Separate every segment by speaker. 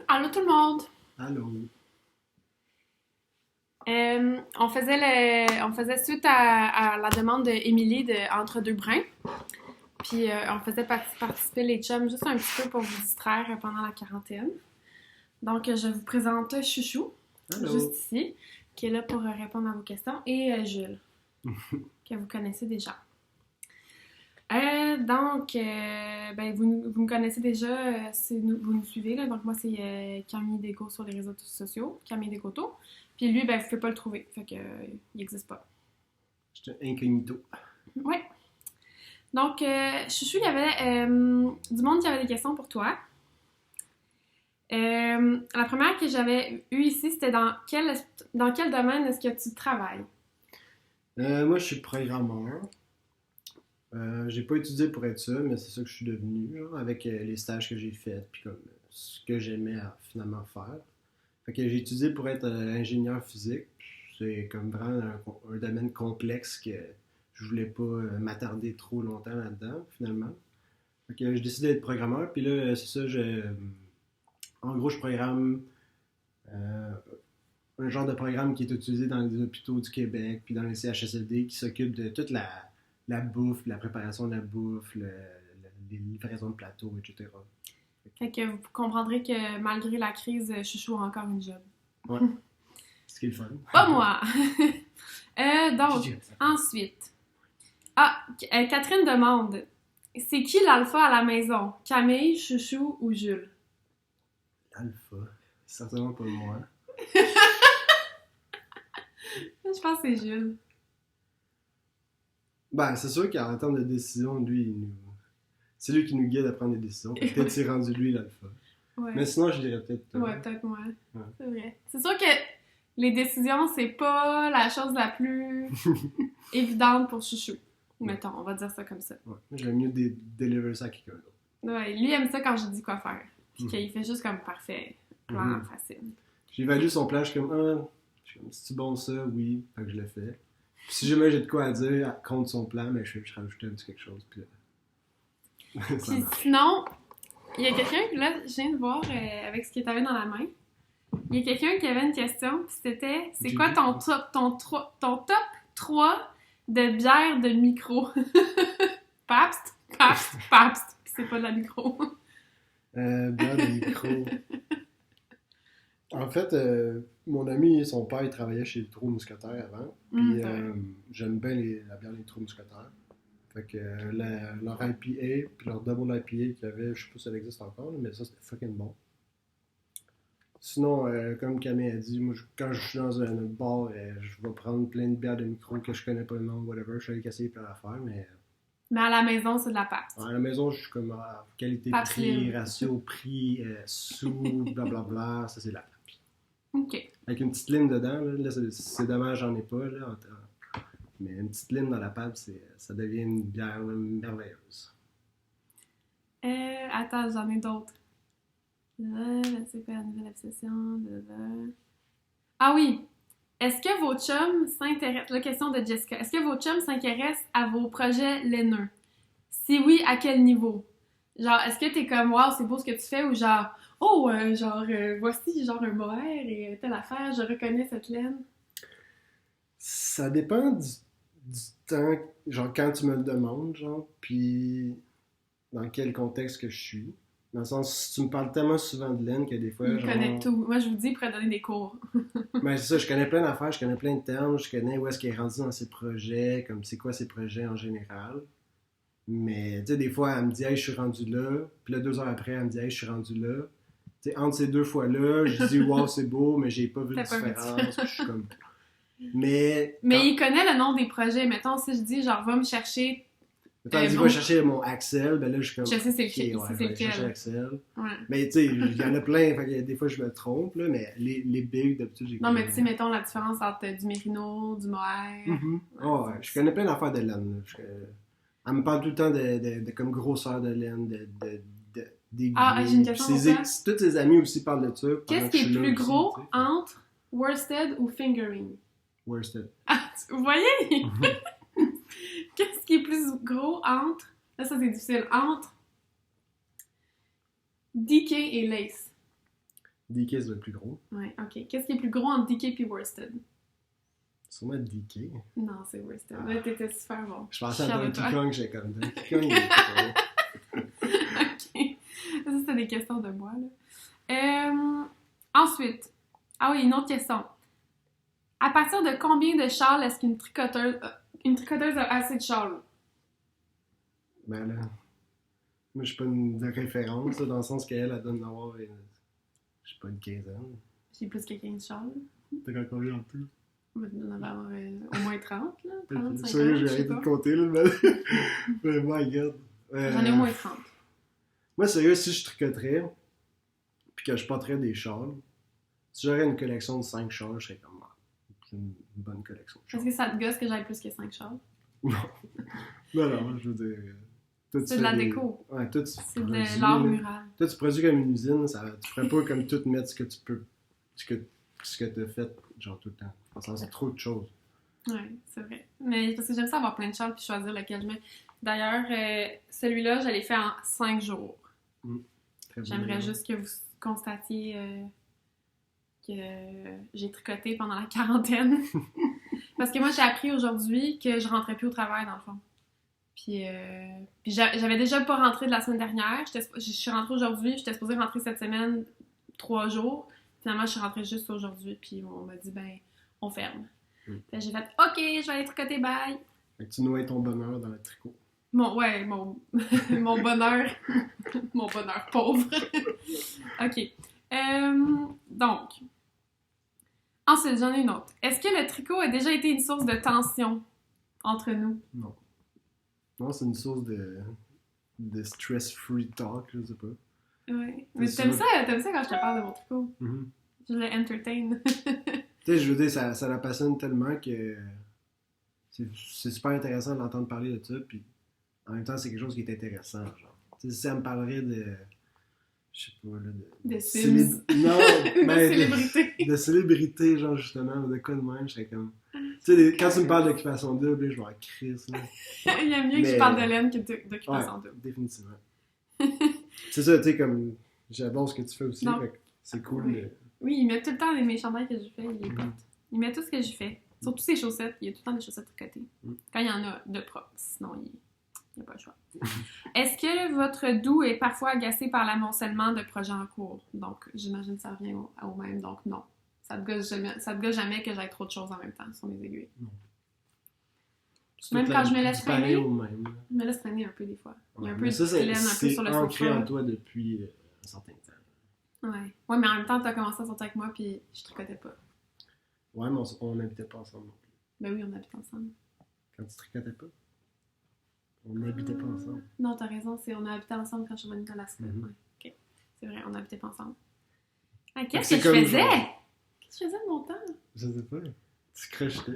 Speaker 1: Allô tout le monde!
Speaker 2: Allô?
Speaker 1: On faisait suite à la demande d'Émilie de Entre deux brins. Puis on faisait participer les chums juste un petit peu pour vous distraire pendant la quarantaine. Donc je vous présente Chouchou,
Speaker 2: Allô?
Speaker 1: juste ici, qui est là pour répondre à vos questions, et Jules, que vous connaissez déjà. Vous me connaissez déjà si vous nous suivez. Là. Donc, moi, c'est Camille Desgo sur les réseaux sociaux, Camille Desgoto. Puis lui, vous ne pouvez pas le trouver. Fait que, il n'existe pas.
Speaker 2: J'étais incognito.
Speaker 1: Ouais. Donc, Chouchou, il y avait du monde qui avait des questions pour toi. La première que j'avais eue ici, c'était dans quel domaine est-ce que tu travailles?
Speaker 2: Moi, je suis programmeur. J'ai pas étudié pour être ça, mais c'est ça que je suis devenu, là, avec les stages que j'ai faits, puis comme ce que j'aimais finalement faire. Fait que j'ai étudié pour être ingénieur physique. C'est comme vraiment un domaine complexe que je voulais pas m'attarder trop longtemps là-dedans, finalement. Fait que j'ai décidé d'être programmeur, puis là, c'est ça, en gros, je programme euh, un genre de programme qui est utilisé dans les hôpitaux du Québec, puis dans les CHSLD, qui s'occupe de toute la bouffe, la préparation de la bouffe, les livraisons de plateaux, etc.
Speaker 1: Fait que vous comprendrez que malgré la crise, Chouchou a encore une job.
Speaker 2: Ouais, ce qui est le fun.
Speaker 1: Pas moi! Donc, ensuite. Catherine demande, c'est qui l'alpha à la maison? Camille, Chouchou ou Jules?
Speaker 2: Alpha, c'est certainement pas moi.
Speaker 1: Je pense que c'est Jules.
Speaker 2: Ben, c'est sûr qu'en termes de décision, c'est lui qui nous guide à prendre des décisions. Peut-être c'est rendu lui l'alpha.
Speaker 1: Ouais.
Speaker 2: Mais sinon, je dirais peut-être toi.
Speaker 1: Ouais, peut-être moi.
Speaker 2: Ouais.
Speaker 1: C'est vrai. C'est sûr que les décisions, c'est pas la chose la plus évidente pour Chouchou. Mettons, on va dire ça comme ça.
Speaker 2: Ouais. J'aime mieux deliver ça à quelqu'un d'autre.
Speaker 1: Ouais, lui aime ça quand je dis quoi faire. Puis qu'il fait juste comme parfait. Plan facile.
Speaker 2: J'évalue son plan, je suis comme, c'est-tu bon ça? Oui. Fait que je le fais. Puis si jamais j'ai de quoi à dire contre son plan, mais je rajoute un petit quelque chose. Puis là,
Speaker 1: puis sinon, il y a quelqu'un, là, je viens de voir avec ce que tu avais dans la main. Il y a quelqu'un qui avait une question, puis c'était, c'est quoi ton top 3 de bière de micro? Pabst, puis c'est pas de la micro.
Speaker 2: Bière de micro. En fait, mon ami, son père, il travaillait chez les Trous Mousquetaires avant. Puis j'aime bien la bière des Trous Mousquetaires. Fait que leur IPA, puis leur double IPA qu'il y avait, je sais pas si ça existe encore, mais ça c'était fucking bon. Sinon, comme Camille a dit, moi quand je suis dans un bar, je vais prendre plein de bières de micro que je connais pas le nom, whatever. Je suis allé casser plein d'affaires, mais.
Speaker 1: Mais à la maison, c'est de la Pabst.
Speaker 2: À la maison, je suis comme qualité-prix, ratio-prix, sous, blablabla, ça c'est la Pabst.
Speaker 1: OK.
Speaker 2: Avec une petite lime dedans, là c'est dommage, j'en ai pas, là. Mais une petite lime dans la Pabst, ça devient une bière merveilleuse.
Speaker 1: Attends, j'en ai d'autres. C'est quoi la nouvelle obsession? Ah oui! Est-ce que vos chums s'intéressent... La question de Jessica. Est-ce que vos chums s'intéressent à vos projets laineux? Si oui, à quel niveau? Genre, est-ce que t'es comme, wow, c'est beau ce que tu fais? Ou genre, oh, voici genre un mohair et telle affaire, je reconnais cette laine?
Speaker 2: Ça dépend du temps, genre quand tu me le demandes, genre, puis dans quel contexte que je suis. Dans le sens, si tu me parles tellement souvent de laine que des fois,
Speaker 1: il connaît tout. Moi, je vous dis, il pourrait donner des cours.
Speaker 2: Ben, c'est ça, je connais plein d'affaires, je connais plein de termes, je connais où est-ce qu'il est rendu dans ses projets, comme c'est quoi ses projets en général. Mais, tu sais, des fois, elle me dit, hey, je suis rendu là. Puis là, 2 heures après, elle me dit, hey, je suis rendu là. Tu sais, entre ces 2 fois-là, je dis, wow, c'est beau, mais j'ai pas vu de différence. Puis je suis comme. Mais
Speaker 1: il connaît le nom des projets. Mettons, si je dis, genre, va me chercher.
Speaker 2: Quand il dit va chercher mon Axel, ben là je suis comme.
Speaker 1: Je sais c'est lequel.
Speaker 2: Ouais, je vais chercher Axel.
Speaker 1: Ouais.
Speaker 2: Mais tu sais, il y en a plein, fait que des fois je me trompe, là, mais les bigs d'habitude j'ai.
Speaker 1: Non, mais tu sais, mettons la différence entre du mérino, du mohair.
Speaker 2: Ouais, je connais plein d'affaires de laine. Elle me parle tout le temps de comme grosseur de laine, d'aiguille.
Speaker 1: J'ai une question pour toi.
Speaker 2: Tous ses amis aussi parlent de ça.
Speaker 1: Qu'est-ce qui est plus gros entre worsted ou fingering?
Speaker 2: Worsted.
Speaker 1: Ah, vous voyez? Qu'est-ce qui est plus gros entre... Là, ça, c'est difficile. Entre DK et lace.
Speaker 2: DK, c'est le plus gros.
Speaker 1: Ouais, ok. Qu'est-ce qui est plus gros entre DK et Worsted?
Speaker 2: Sûrement DK.
Speaker 1: Non, c'est Worsted. Là, t'étais super bon.
Speaker 2: Je pensais à
Speaker 1: Fière de
Speaker 2: Donkey
Speaker 1: toi.
Speaker 2: Kong, j'étais comme Donkey Kong, il est pas gros.
Speaker 1: Ok. Ça, c'était des questions de moi, là. Ensuite. Ah oui, une autre question. À partir de combien de châles est-ce qu'une tricoteuse a assez de châles?
Speaker 2: Ben là, moi, je suis pas une de référence, là, dans le sens qu'elle, elle donne d'avoir, je sais pas, une quinzaine.
Speaker 1: J'ai plus que 15 châles.
Speaker 2: T'as quand combien en plus?
Speaker 1: On va en avoir au moins 30, là. 30, 50,
Speaker 2: Ça y est, j'ai
Speaker 1: je sais
Speaker 2: arrêté
Speaker 1: pas.
Speaker 2: de compter, là, mais my god.
Speaker 1: J'en ai au moins 30.
Speaker 2: Moi, sérieux, si je tricoterais, puis que je porterais des châles, si j'aurais une collection de 5 châles, je serais comme, c'est une bonne collection de
Speaker 1: Est-ce
Speaker 2: châles.
Speaker 1: que ça te gosse que j'aille plus que 5 châles?
Speaker 2: Non, je veux dire... toi, tu
Speaker 1: C'est de la
Speaker 2: fais des-
Speaker 1: déco.
Speaker 2: Ouais, toi, tu
Speaker 1: C'est
Speaker 2: produis,
Speaker 1: de l'art
Speaker 2: là.
Speaker 1: mural.
Speaker 2: Toi, tu produis comme une usine, tu ferais pas comme tout mettre ce que tu peux, ce que t'as fait, genre tout le temps. Dans le sens, c'est trop de choses.
Speaker 1: Ouais, c'est vrai. Mais parce que j'aime ça avoir plein de châles puis choisir lequel je mets. D'ailleurs, celui-là, je l'ai fait en 5 jours.
Speaker 2: Très
Speaker 1: J'aimerais
Speaker 2: bien.
Speaker 1: juste que vous constatiez que j'ai tricoté pendant la quarantaine. Parce que moi, j'ai appris aujourd'hui que je rentrais plus au travail, dans le fond. Puis j'avais déjà pas rentré de la semaine dernière. Je suis rentrée aujourd'hui. J'étais supposée rentrer cette semaine 3 jours. Finalement, je suis rentrée juste aujourd'hui. Puis on m'a dit, ben, on ferme. Fait que j'ai fait, OK, je vais aller tricoter, bye.
Speaker 2: Fait que tu noies ton bonheur dans le tricot.
Speaker 1: Mon mon bonheur. Mon bonheur pauvre. OK. Donc, ensuite, j'en ai une autre. Est-ce que le tricot a déjà été une source de tension entre nous?
Speaker 2: Non. Non, c'est une source de stress-free talk, je sais pas.
Speaker 1: Ouais. Mais
Speaker 2: C'est
Speaker 1: t'aimes
Speaker 2: sûr.
Speaker 1: ça quand je te parle de mon tricot?
Speaker 2: Mhm.
Speaker 1: Je le entertain.
Speaker 2: Tu sais, je veux dire, ça la passionne tellement que c'est super intéressant de l'entendre parler de ça, puis en même temps, c'est quelque chose qui est intéressant, genre. Tu sais, si elle me parlerait de... Je sais pas, là,
Speaker 1: De Sims.
Speaker 2: Non,
Speaker 1: De
Speaker 2: ben,
Speaker 1: célébrité.
Speaker 2: de célébrité, genre, justement, ou de quoi de même, je serais comme... Tu sais, quand tu me parles d'occupation double, je vais en crise, là.
Speaker 1: Il y a mieux que je
Speaker 2: Mais-
Speaker 1: parle de laine que d'occupation
Speaker 2: Ouais,
Speaker 1: double.
Speaker 2: définitivement. C'est ça, tu sais, comme... J'adore ce que tu fais aussi,
Speaker 1: Non.
Speaker 2: fait que c'est cool.
Speaker 1: Oui. Oui, il met tout le temps mes chandails que je fais, il les porte. Il met tout ce que je fais. Surtout ses chaussettes, il y a tout le temps des chaussettes tricotées. Quand il y en a de propres, sinon il n'y a pas le choix. Est-ce que votre doux est parfois agacé par l'amoncellement de projets en cours? Donc, j'imagine que ça revient au même, donc non. Ça te gosse jamais que j'aille trop de choses en même temps sur mes aiguilles.
Speaker 2: C'est
Speaker 1: Même
Speaker 2: toute
Speaker 1: quand
Speaker 2: la-
Speaker 1: je me laisse
Speaker 2: c'est pareil
Speaker 1: traîner.
Speaker 2: au même, là.
Speaker 1: Je me laisse traîner un peu des fois. Il y a un
Speaker 2: Ouais,
Speaker 1: peu
Speaker 2: mais
Speaker 1: de
Speaker 2: ça,
Speaker 1: laine un peu sur le
Speaker 2: c'est ancré
Speaker 1: sofa.
Speaker 2: en toi depuis un certain temps.
Speaker 1: Ouais. Ouais, mais en même temps, t'as commencé à sortir avec moi, puis je tricotais pas.
Speaker 2: Ouais, mais on n'habitait pas ensemble non plus.
Speaker 1: Ben oui, on habite ensemble.
Speaker 2: Quand tu tricotais pas, on n'habitait pas ensemble.
Speaker 1: Non, t'as raison, on a habité ensemble quand je suis revenue d'Alaska.
Speaker 2: Mhm.
Speaker 1: Ouais, ok. C'est vrai, on n'habitait pas ensemble. Ah,
Speaker 2: Fait que
Speaker 1: qu'est-ce
Speaker 2: c'est
Speaker 1: que je
Speaker 2: comme
Speaker 1: faisais?
Speaker 2: genre-
Speaker 1: Qu'est-ce que je faisais de mon temps?
Speaker 2: Je sais pas. Tu crochetais.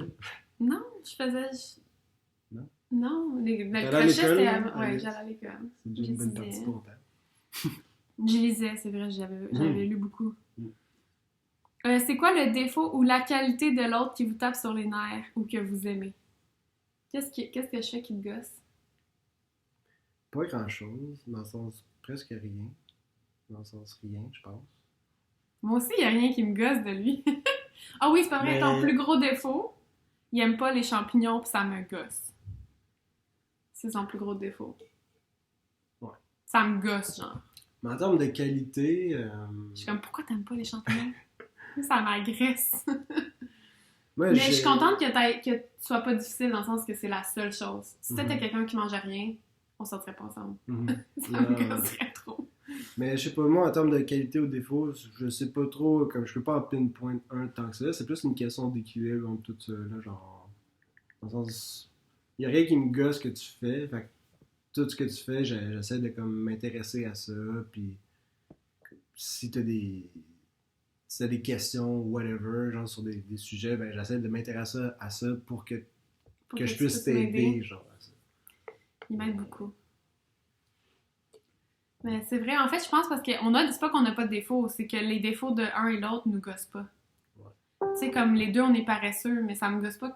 Speaker 1: Non, je faisais...
Speaker 2: Non?
Speaker 1: Non, le
Speaker 2: T'allais à
Speaker 1: crochet,
Speaker 2: l'école,
Speaker 1: c'était
Speaker 2: là,
Speaker 1: avant. Ouais,
Speaker 2: Alex?
Speaker 1: j'allais à l'école.
Speaker 2: C'est déjà une bonne
Speaker 1: J'étudiais.
Speaker 2: partie de ton temps.
Speaker 1: Je lisais, c'est vrai, j'avais lu beaucoup.
Speaker 2: Mm.
Speaker 1: C'est quoi le défaut ou la qualité de l'autre qui vous tape sur les nerfs ou que vous aimez? Qu'est-ce que je fais qui te gosse?
Speaker 2: Pas grand-chose, dans le sens presque rien. Dans le sens rien, je pense.
Speaker 1: Moi aussi, il n'y a rien qui me gosse de lui. Ah oui, c'est pas vrai,
Speaker 2: Mais-
Speaker 1: ton plus gros défaut, il aime pas les champignons pis ça me gosse. C'est son plus gros défaut.
Speaker 2: Ouais.
Speaker 1: Ça me gosse, genre.
Speaker 2: Mais en termes de qualité,
Speaker 1: Je suis comme, pourquoi t'aimes pas les champignons? Ça m'agresse.
Speaker 2: moi,
Speaker 1: Mais je suis contente que tu sois pas difficile dans le sens que c'est la seule chose. Si t'étais
Speaker 2: Mhm.
Speaker 1: quelqu'un qui mangeait rien, on sortirait pas ensemble.
Speaker 2: Mhm.
Speaker 1: Ça me gosserait trop.
Speaker 2: Mais je sais pas, moi, en termes de qualité ou défaut, je sais pas trop, comme je peux pas en pinpoint un tant que ça. C'est plus une question d'équilibre entre tout ça, là, genre. Dans le sens. Y a rien qui me gosse que tu fais, fait que tout ce que tu fais, j'essaie de comme m'intéresser à ça, puis si t'as des. Si t'as des questions, whatever, genre sur des sujets, ben j'essaie de m'intéresser à ça pour que
Speaker 1: Pour
Speaker 2: je
Speaker 1: tu
Speaker 2: puisse
Speaker 1: puisses m'aider.
Speaker 2: t'aider, genre, à ça.
Speaker 1: Il m'aide beaucoup. Mais c'est vrai, en fait, je pense parce qu'on a, c'est pas qu'on n'a pas de défauts, c'est que les défauts de un et l'autre nous gossent pas.
Speaker 2: Ouais.
Speaker 1: Tu sais, comme les deux, on est paresseux, mais ça me gosse pas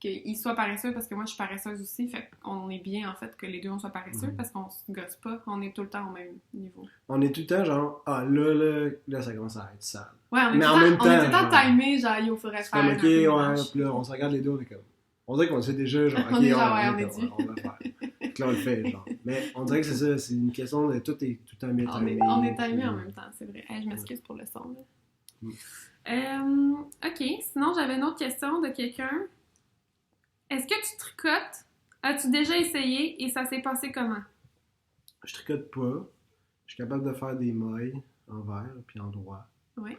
Speaker 1: qu'il soit paresseux, parce que moi, je suis paresseuse aussi, fait qu'on est bien, en fait, que les deux, on soit paresseux, parce qu'on se gosse pas, on est tout le temps au même niveau.
Speaker 2: On est tout le temps genre, là, ça commence à être sale.
Speaker 1: Ouais, on est
Speaker 2: Mais
Speaker 1: tout
Speaker 2: en même
Speaker 1: le temps, on est tout le
Speaker 2: temps,
Speaker 1: temps timé, genre, yo, faudrait
Speaker 2: c'est
Speaker 1: faire
Speaker 2: comme,
Speaker 1: un
Speaker 2: ok,
Speaker 1: peu de
Speaker 2: ouais,
Speaker 1: ménage.
Speaker 2: puis là, on se regarde les deux, on est comme, on dirait qu'on le sait déjà, genre, ok,
Speaker 1: On est genre, ouais,
Speaker 2: on
Speaker 1: on
Speaker 2: est
Speaker 1: est
Speaker 2: comme,
Speaker 1: dû.
Speaker 2: on va le faire. Puis là, on le fait, genre. Mais on dirait que c'est ça, c'est une question de tout est tout le temps bien timé.
Speaker 1: On est timé en même temps, c'est vrai. Hey, je m'excuse pour le son, là. Ok, sinon, j'avais une autre question de quelqu'un. Est-ce que tu tricotes? As-tu déjà essayé et ça s'est passé comment?
Speaker 2: Je tricote pas. Je suis capable de faire des mailles en vert puis en droit.
Speaker 1: Ouais.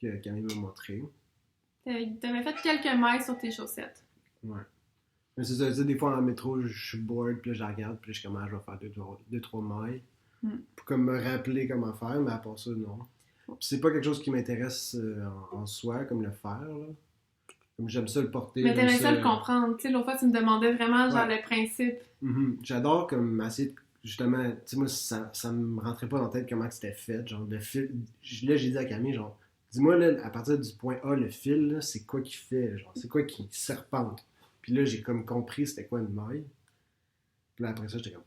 Speaker 2: Que Camille m'a montré.
Speaker 1: T'avais fait quelques mailles sur tes chaussettes.
Speaker 2: Ouais. Mais c'est ça, tu sais, des fois en métro, je suis bored, puis là, je regarde, puis là, je suis comme, je vais faire deux, trois mailles. Pour comme me rappeler comment faire, mais à part ça, non. Puis c'est pas quelque chose qui m'intéresse en soi, comme le faire, là. Comme j'aime ça le porter.
Speaker 1: Mais t'aimais ça le comprendre. Tu sais, l'autre fois, tu me demandais vraiment, genre, le principe.
Speaker 2: J'adore comme essayer de, justement, tu sais, moi, ça me rentrait pas dans la tête comment c'était fait. Genre, le fil. Là, j'ai dit à Camille, genre, dis-moi, là, à partir du point A, le fil, là, c'est quoi qui fait, genre, c'est quoi qui serpente. Puis là, j'ai comme compris c'était quoi une maille. Puis là, après ça, j'étais comme,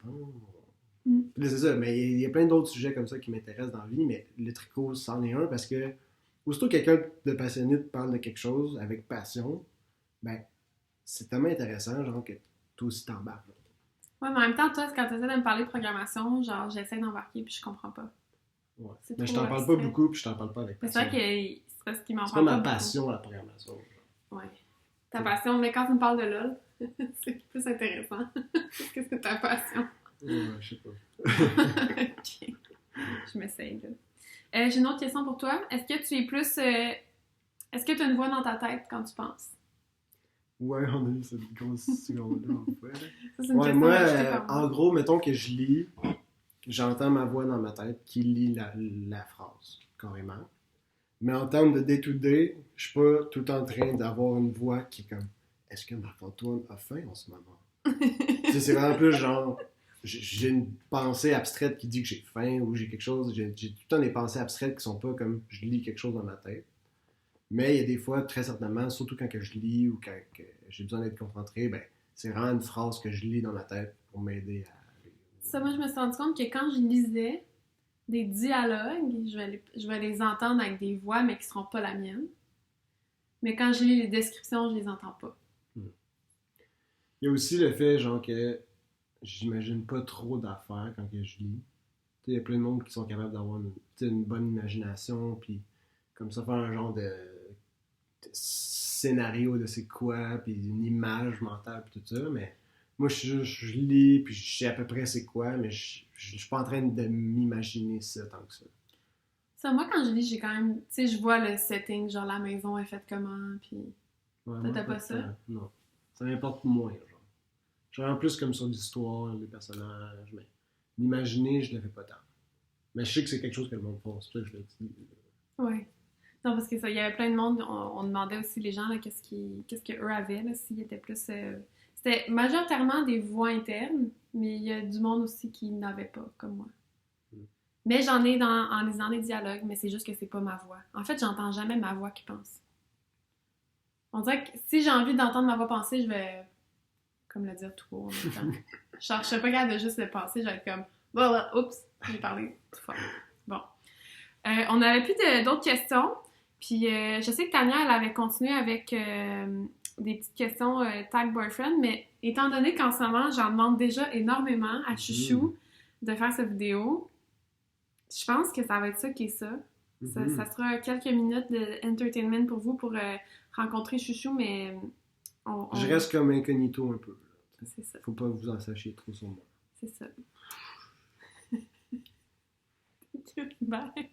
Speaker 2: Puis là, c'est ça, mais il y a plein d'autres sujets comme ça qui m'intéressent dans la vie, mais le tricot, c'en est un parce que, aussitôt que quelqu'un de passionné te parle de quelque chose avec passion, ben, c'est tellement intéressant, genre, que toi aussi t'embarques.
Speaker 1: Ouais, mais en même temps, toi, quand tu essaies de me parler de programmation, genre, j'essaie d'embarquer puis je comprends pas.
Speaker 2: Ouais. Mais je t'en parle pas beaucoup puis je t'en parle pas avec passion.
Speaker 1: C'est vrai que c'est parce qu'il m'en
Speaker 2: c'est
Speaker 1: parle
Speaker 2: pas
Speaker 1: pas
Speaker 2: ma passion, la programmation.
Speaker 1: Ouais. Ta passion, mais quand tu me parles de LOL, c'est plus intéressant. Qu'est-ce que c'est ta passion?
Speaker 2: Ouais, je sais pas.
Speaker 1: Ok. Je m'essaye, là. J'ai une autre question pour toi. Est-ce que tu es plus... Est-ce que tu as une voix dans ta tête quand tu penses?
Speaker 2: Ouais, on a eu cette grosse seconde-là en fait.
Speaker 1: Ça, c'est une
Speaker 2: Ouais,
Speaker 1: question
Speaker 2: moi,
Speaker 1: ajoutée par moi.
Speaker 2: en gros, mettons que je lis, j'entends ma voix dans ma tête qui lit la phrase, carrément. Mais en termes de day-to-day, je suis pas tout en train d'avoir une voix qui est comme est-ce que Marc-Antoine a faim en ce moment? Tu sais, c'est vraiment plus genre j'ai une pensée abstraite qui dit que j'ai faim ou j'ai quelque chose. J'ai tout le temps des pensées abstraites qui sont pas comme je lis quelque chose dans ma tête. Mais il y a des fois, très certainement, surtout quand que je lis ou quand que j'ai besoin d'être concentré, ben, c'est vraiment une phrase que je lis dans ma tête pour m'aider à...
Speaker 1: Ça, moi, je me suis rendu compte que quand je lisais des dialogues, je vais les entendre avec des voix, mais qui seront pas la mienne. Mais quand je lis les descriptions, je les entends pas.
Speaker 2: Il y a aussi le fait, genre, que j'imagine pas trop d'affaires quand que je lis. Il y a plein de monde qui sont capables d'avoir une bonne imagination, puis comme ça, faire un genre de scénario de c'est quoi, puis une image mentale, puis tout ça, mais moi, je lis, puis je sais à peu près c'est quoi, mais je suis pas en train de m'imaginer ça tant que ça.
Speaker 1: Ça, moi, quand je lis, j'ai quand même... Tu sais, je vois le setting, genre la maison est faite comment, puis...
Speaker 2: Ouais,
Speaker 1: toi, t'as pas ça?
Speaker 2: Non. Ça m'importe moins, genre. Je suis vraiment plus comme sur l'histoire, les personnages, mais l'imaginer, je le fais pas tant. Mais je sais que c'est quelque chose que le monde pense, c'est pour ça que je le dis.
Speaker 1: Ouais. Non, parce que ça, il y avait plein de monde, on demandait aussi les gens, là, qu'est-ce qu'eux avaient, là, s'ils étaient plus... C'était majoritairement des voix internes, mais il y a du monde aussi qui n'avait pas, comme moi. Mais j'en ai en lisant les dialogues, mais c'est juste que c'est pas ma voix. En fait, j'entends jamais ma voix qui pense. On dirait que si j'ai envie d'entendre ma voix penser, je vais comme le dire tout haut en même temps. Genre, je serais pas capable de juste le penser, je vais être comme voilà, oups, j'ai parlé tout fort. Bon. On n'avait plus d'autres questions. Puis je sais que Tania, elle avait continué avec des petites questions tag boyfriend, mais étant donné qu'en ce moment, j'en demande déjà énormément à Chouchou de faire cette vidéo, je pense que ça va être ça qui est ça. Ça sera quelques minutes d'entertainment pour vous pour rencontrer Chouchou, mais
Speaker 2: je reste comme incognito un peu.
Speaker 1: C'est ça.
Speaker 2: Faut pas vous en sachiez trop sur moi.
Speaker 1: C'est ça. Bye.